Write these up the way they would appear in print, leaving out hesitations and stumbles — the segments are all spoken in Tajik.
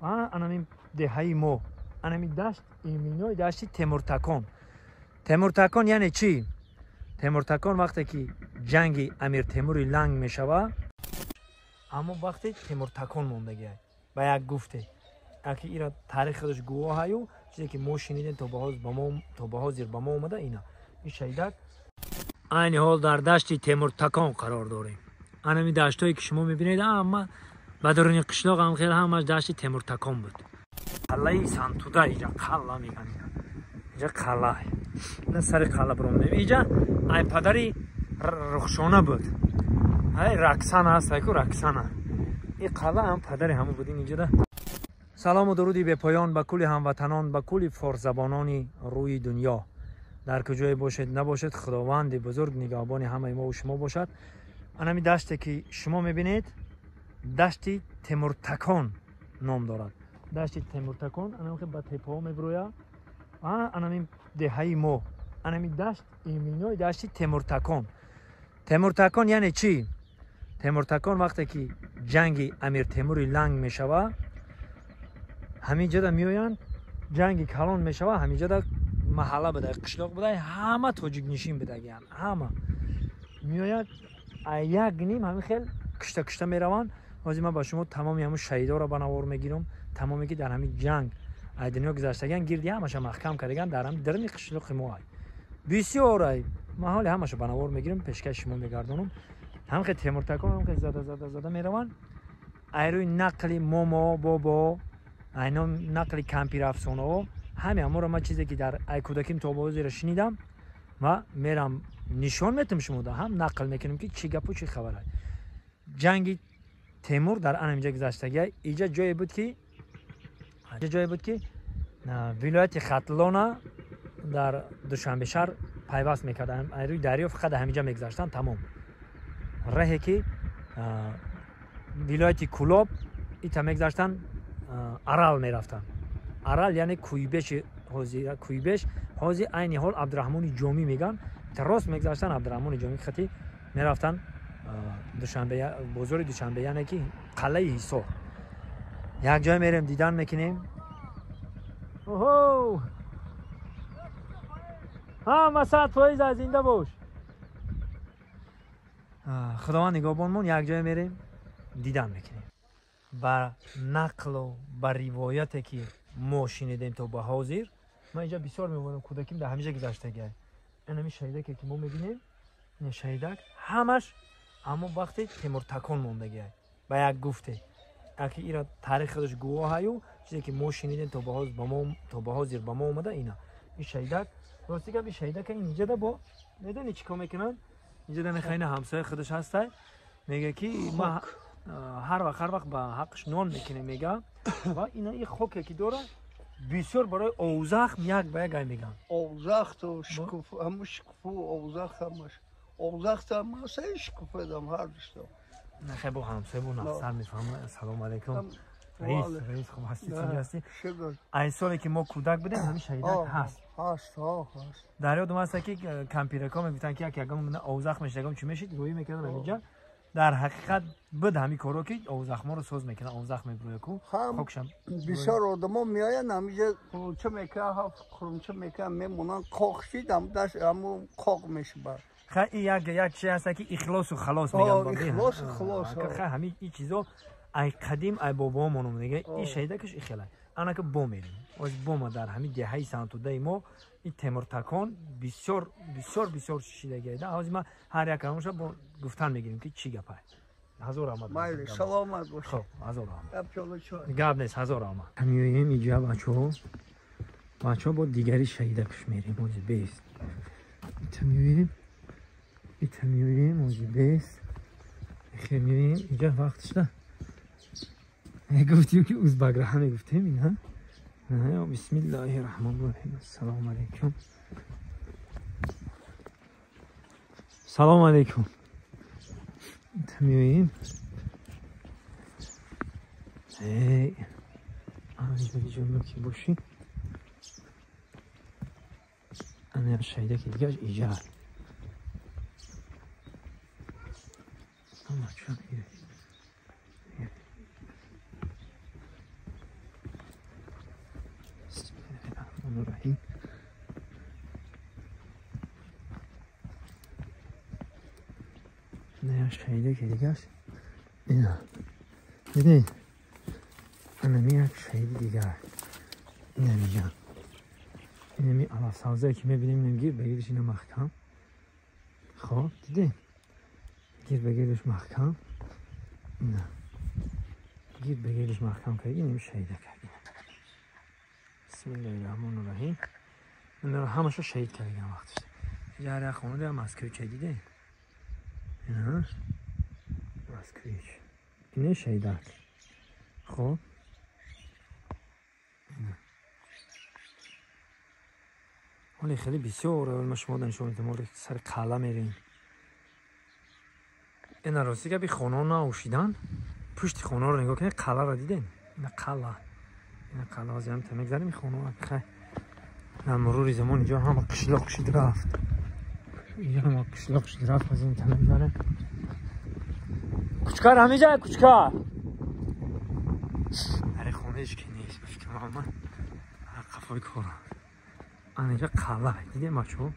анами деҳаи мо анами дашт иминои дашти Темуртакон. Темуртакон яъне чӣ? Темуртакон вақте ки ҷанги Амир Темури Ланг мешава, аммо вақте Темуртакон мондагиай ба як гуфте. Аки ира таърих худаш гувоҳаю чизе ки мо шинидем то ба ҳозир ба мо омада ина. И шайдак айни ҳол дар дашти Темуртакон қарор дорем. Анами даштое ки шумо мебинед, ама ба дуруни қишлоқ ҳам хел ҳамаш дашти Темуртакон буд. қаллаи Сантуда иҷа қалла меган. Иҷа қалла. На сари қалла биромадем. Иҷа ай падари Рухшона буд. Ай Раксана ҳаст, айку Раксана. И қалла ҳам падари ҳама буд ин иҷада. салому дуруди бепоён ба кулли ҳамватанон, ба кулли форсзабонони рӯи дунё. дар куҷое бошед набошед, худованди бузург нигоҳбони ҳамаи мо шумо бошад. анами даште ки шумо мебинед дашти Темуртакон ном дорад. дашти Темуртакон анами ба теппаҳо мебирояд. анами деҳаи мо анами дашт иминои дашти Темуртакон. Темуртакон яъне чӣ? Темуртакон вақте ки ҷанги Амир Темури Ланг мешава, ҳаминҷода меоянд, ҷанги калон мешава, ҳаминҷода маҳалла будай, қишлоқ будай, ҳама тоҷикнишин будагиянд. ҳама меояд як ним ҳамин хел кушта мераванд. ҳозир ман ба шумо тамоми ҳамун шаҳидоро ба навор мегирам. тамоме ки дар ҳамин ҷанг ай дунё гузаштагиянд, гирди ҳамаша маҳкам кардагиянд дар ҳамин дарни қишлоқи мо ай. Бисёр ай маҳоли ҳамаша ба навор мегирам, пешкаши шумо мегардонам. ҳамин хел Темуртакон ҳамин хел зада мераванд. айрӯи нақли момо бобо, айно нақли кампирафсонаҳо, ҳамин ҳаморо ман чизе ки дар ай кӯдаким то ба ҳозира шинидам ва мерам нишон метам шумо да ҳам нақл мекунам ки чӣ гапу чӣ хабар ай. ҷанги Темур дар анамиҷа гузаштагиай иҷа ҷое буд ки вилояти Хатлона дар Душанбешаҳр пайваст мекарданд. айрӯи дарё фақат ҳамиҷа мегузаштанд тамом. раҳе ки вилояти Кӯлоб ита мегузаштанд, Арал мерафтанд. Арал яъне Кӯйбеш, ҳозир айни ҳол Абдураҳмони Ҷомӣ меган. Рост мегузаштанд Абдураҳмони Ҷомӣ хати мерафтанд бозори Душанбе, яъне ки қалъаи Ҳисор. як ҷой мерем дидан мекунем. оҳо ҳама 100% зинда бош. худованд нигоҳбонмон, як ҷой мерем дидан мекунем. ба нақлу ба ривояте ки мо шинидем то ба ҳозир, ман инҷа бисёр меомадам, кӯдаким дар ҳамиҷа гузаштагиай. инами шаҳидаке ки мо мебинем, ин шаҳидак ҳамаш аммо вақте Темуртакон мондагиай ба як гуфте. аки ира таърих худаш гувоҳаю чизе ки мо шинидем то ба ҳозир ба мо омада ина. ин шаҳидак рости гап ин шаҳидака ин иҷада бо медони чӣ кор мекунад? иҷада нехайна ҳамсояи худаш ҳастай, мега ки ма ҳар вақт ба ҳаққаш нон мекунем мега ва ина ин хоке ки дора бисёр барои овзахм як ба як ай меган. Овзахту шукуфу ҳаму шукуфу овзахт ҳамаш. Овзахт ҳама саи шукуфедам ҳар душто. нахе бо ҳамсоя бо нафсар мефаҳмад. ассалому алайкум. раис хуб ҳасти? чӣ ҳасти? ай соле ки мо кӯдак будем ҳамин шаҳидак ҳаст. дар ёдам аста ки кампирако мегуфтанд ки ягон овзахмеш ягон чӣ мешид рӯӣ мекардам ҳаминҷа. дар ҳақиқат буд ҳамин коро ки овзахморо соз мекунад. овзахм мебирояку хокшам бисёр одамо меоянд ҳаминҷа хурумча мекунанд, ҳафт хурумча мекунанд, мемонанд қоқ шид ҳаму қоқ мешавад. ха ин як чиз аст ки ихлосу халос мегӯянд. ихлосу халос ҳамин ин чизо ай қадим ай бобоамон мегӯянд. ин шаҳидакаш ихелай ана ки бо мерем оз бома дар ҳамин деҳаи Сантудаи мо ин Темуртакон бисёр шидагиайда. ҳозир ман ҳар якамоша бо гуфтан мегирем ки чӣ гапай. ҳазор омад. майли саломат бош. хоб ҳазор омад. гап гап нест, ҳазор омад. меоем иҷа бачаҳо бо дигари шаҳидакаш мерем. ҳозир бест меоем ҳозир бест хе меоем иҷа вақтшда гуфтем ки узбаграҳа мегуфтем ина. бисмиллаҳи раҳмони раҳим. ассалому алайкум. салому алайкум. меоем ҷоно ки бошӣ ана шаҳидаки дигаш иҷа الرحمن الرحیم. نه شیده که دیگه است اینا دیدین اینمی یک شیده دیگه اینمی جان اینمی علف سازه که میبینیم نمگیر بگیرش اینو محکم. خب دیدین گیر بگیرش محکم نه گیر بگیرش محکم که اینمی شیده کردیم. بسم الله الرحمن الرحیم. این رو همشو شهید کردیم وقتش جاره خونه هم مسکویچ دیده اینا مسکویچ اینه شهیدک. خب ولی خیلی بسیار ما شما دانشون ما سر قلا میریم. این راستی که بی خونه ناوشیدن پشت خونه رو نگاه کنید قلا رو دیدین. این قلا از هم تمگذاریم خونه خیلی در مرور زمان اینجا هم قشلاق شد رفت. اینجا هم قشلاق شد رفت از این تمگذاره. کوچکار همیجا کوچکار اره خونهش که نیست بفکر من قفای کارم اینجا قلعه دیده مچو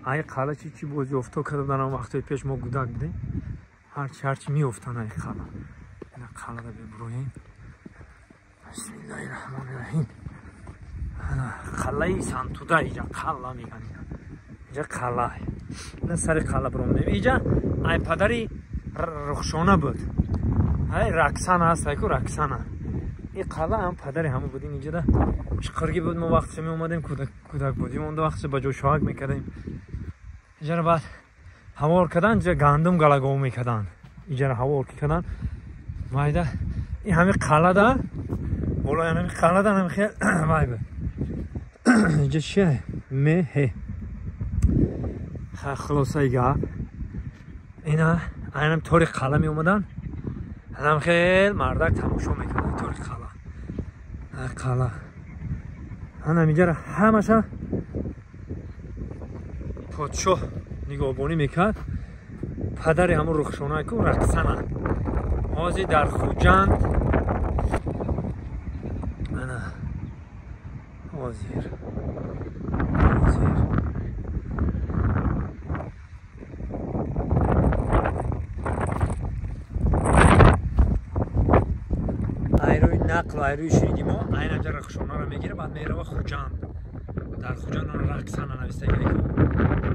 ای قلعه چی بازی افتو کرده در آن وقتای پیش ما گودک بودیم هرچی می افتان ای قلعه این قلعه رو ببرویم. بسم الله الرحمن الرحیم. قلعه سنتودا اینجا قلعه میگن اینجا قلعه نه سر قلعه بروم اینجا ای پدری رخشانه بود ای رقصانه هست ای که رقصانه این قلعه هم پدری همه بودیم اینجا ده شقرگی بود. ما وقتی می اومدیم کودک بودیم اون وقت با جو شاگ میکردیم اینجا بعد هوار کردن اینجا گندم گلگو میکردن اینجا هوار کردن مایده این همه قلعه ده بالا همه قلعه ده همه خیلی وای به اینجا چیه مه خلاصه گپ اینا اینم طوری قلعه می اومدن هم خیلی مردک تماشا میکردن طوری قلعه هم اینجا همشا پادشاه نگهبانی میکرد. پدر همون رخشانه که رقصنه حاضی در خوجند نه حاضر نقل و ایروی شنیدیم ما این اینجا رخشانه رو میگیره بعد میره و خوجند در خوجند رقصانه نوسته گیره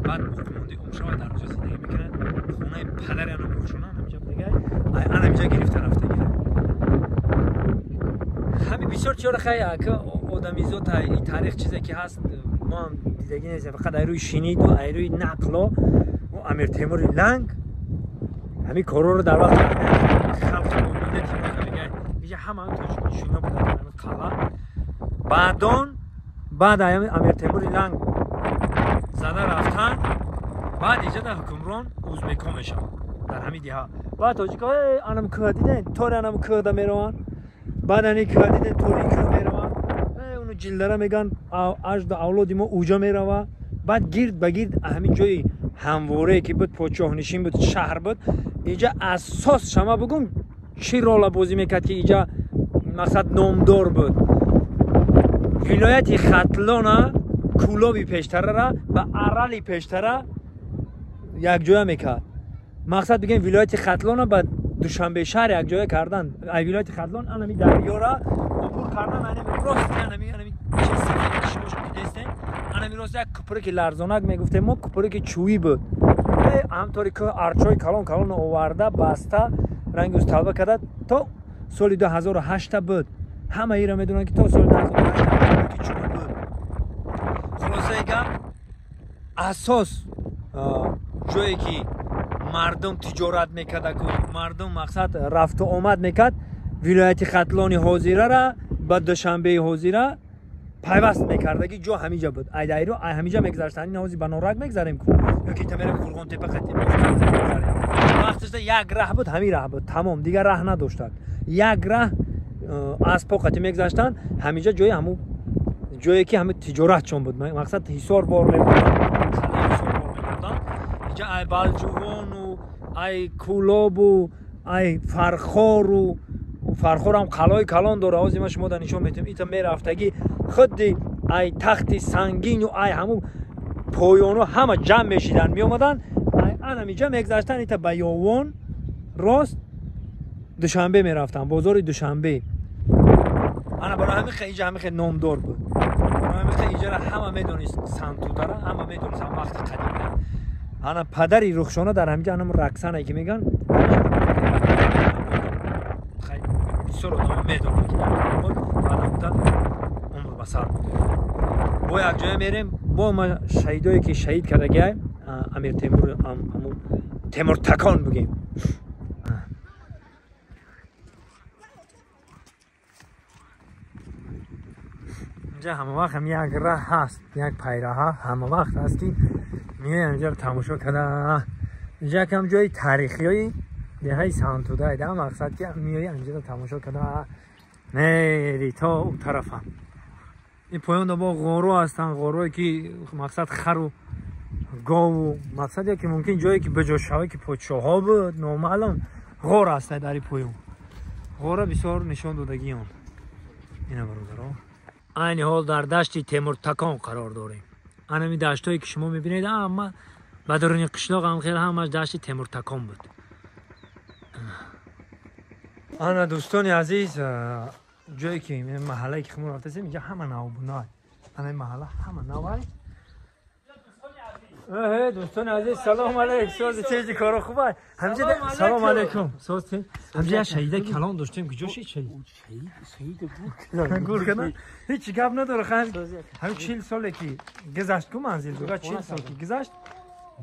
بعد مخموندی امشا در اونجا زندگی میکنه خونه پدر اینو رخشانه همینجا دیگه این همینجا گرفته رفته گیره. همین بسیار چیار خیلی که آدمیزو تا این تاریخ چیزی که هست ما هم دیدگی نیستیم فقط ایروی شنید و ایروی نقل و امیر تیمور لنگ همین کارو رو در وقت خلق مومیده تیمور همه توشونه بودن همین قلعه بعد امیر تیمور لنگ زده رفتن بعد اینجا در حکمران اوزبک‌ها میشن در همین دیها بعد تاجیک‌ها انم که دیدن طور انم که ده میروان بعد اینی که دیدن طوری که میروان اونو جلدره میگن اجد اولادی ما اوجا میروه بعد گرد بگیرد همین جای همواره که بود پادشاه نشین بود شهر بود اینجا اساس شما بگم چی رول بازی میکرد که اینجا مقصد نامدار بود. ولایت ختلان کولابی پیشتره را و عرالی پیشتره یک جای میکرد. مقصد بگیم ولایت ختلان با دوشنبه شهر یک جای کردن. ولایت ختلان انمی دریا را عبور کردن انمی راست انمی چیزی دیدین انمی راست یک کپره که لرزانک میگفتیم ما کپره که چویی بود همطوری که ارچای کلان آورده بسته رنگ از طلبه کرده تا سال 2008 بود. همه ایران میدونن که تا سال 2008 که چوبی بود. خلاصه گم اساس جایی که مردم تجارت میکرد که مردم مقصد رفت و آمد میکرد ولایت ختلان حاضره را با دوشنبه حاضره پیوست میکرد که جا همینجا بود. ایده رو همینجا میگذاشتن این حوزی بنارک میگذاریم که یا که تمرین فرغون تپه خطی میگذاریم وقتش یک راه بود همین راه بود تمام دیگر راه نداشتن یک راه از پا خطی میگذاشتن همینجا جای همون جایی که همه تجارت چون بود مقصد حصار بار میبردن اینجا ای بلجوان و ای کولاب و ای فرخار و فرخار هم قلای کلان داره آزی ما شما در نشان میتونیم ایتا میرفتگی خودی ای تخت سنگین و ای همون پویونو همه جمع میشیدن میومدن انا میجا میگذاشتن ایتا بیاون راست دوشنبه میرفتن بازار دوشنبه انا برای همین خیلی همه خیلی نامدار بود برای همین خیلی اینجا همه میدونست سنتو داره همه میدونست هم وقت قدیم انا پدری رخشانه در همینجا هم رقصانه که میگن خیلی بسیار آدم میدونه که در بود عمر بسر با یک جای میریم با ما شهیدایی که شهید کرده گه امیر تیمور تیمور تکان بگیم اینجا همه وقت هم یک راه هست یک پیراه همه وقت هست که میای اینجا رو تماشا کرده اینجا کم جای تاریخی های دهه سانتوده ده مقصد که میای اینجا رو تماشا کرده میری تا اون طرف هم این پایان با غارو هستن غاروی که مقصد خر و گاو مقصد که ممکن جایی که بجا شوه که پادشاه ها بود نامعلوم غار هست در این پایان غار بسیار نشان دادگی هم اینه برادرها این حال در دشت تیمور تکان قرار داریم این دشت هایی که شما میبینید اما بدرونی قشلاق هم خیلی همش دشت تیمور تکان بود انا دوستان عزیز جایی که محله که خمور رفته اینجا همه نوبونای این محله همه نوای دوستان عزیز سلام علیکم سوز چیزی کارو خوبه همینجا سلام علیکم سوز همینجا شهیده کلان داشتیم که جوشی شهید بود گور کنن هیچ گپ نداره خان همین 40 ساله که گذشت کو منزل داره 40 سال که گذشت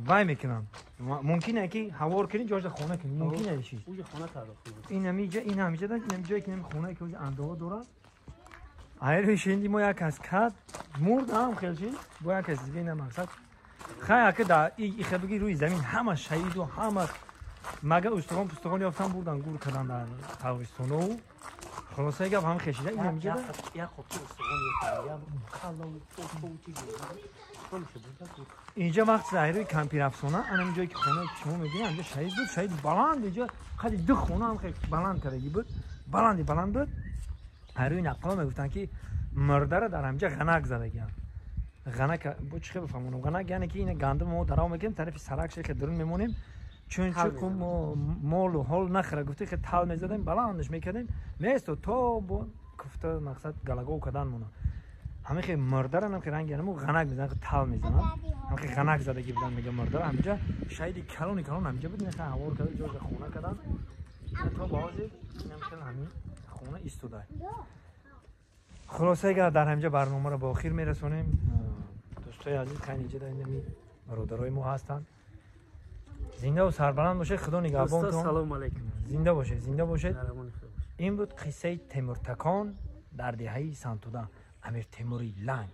وای میکنن ممکنه که هوار کنی جاش خونه کنی ممکنه چی اون خونه طرف این همیشه جایی که خونه که اندوه داره ایر شیندی ما یک از کات مرد هم خیلی با یک از دیگه نه مقصد خیلی که در این خبگی روی زمین همه شهید و همه مگه استخوان یافتن بردن گور کردن در تاویستان و خلاصه گفت همه خشیده این نمیجه ده یک خوبچه استخوان یافتن اینجا وقت ظاهری کمپیر افسانه انا جایی که خونه که شما میبینید اینجا شهید بود شهید بلند اینجا خیلی دو خونه هم خیلی بلند کردگی بود بلند بود هروی نقلا میگفتن که مرده را در همجا غنک زدگی هم غنک با چه بفهمونم غنک یعنی که این گندم ما درام میگیم طرف سرک که درون میمونیم چون چون مال و حال نخره گفته که تال میزدیم بلندش میکردیم میست تو با گفته مقصد گلگو کردن مونو همه خیلی مرده را که رنگ یعنی غنک میزنن که تال میزنن همه خیلی غنک زدگی بودن میگه مرده همینجا شاید کلون همینجا بود نه هوار کرد جوز خونه کردن تو بازی نمیشه همین خونه ایستوده خلاصه اگر در همینجا برنامه رو با آخر میرسونیم دوستای عزیز خیلی اینجا در اینمی برادرای ما هستن زنده و سربلند باشه خدا نگهبانتون سلام علیکم زنده باشه این بود قصه تیمور تکان در دهه سانتوده امیر تیموری لنگ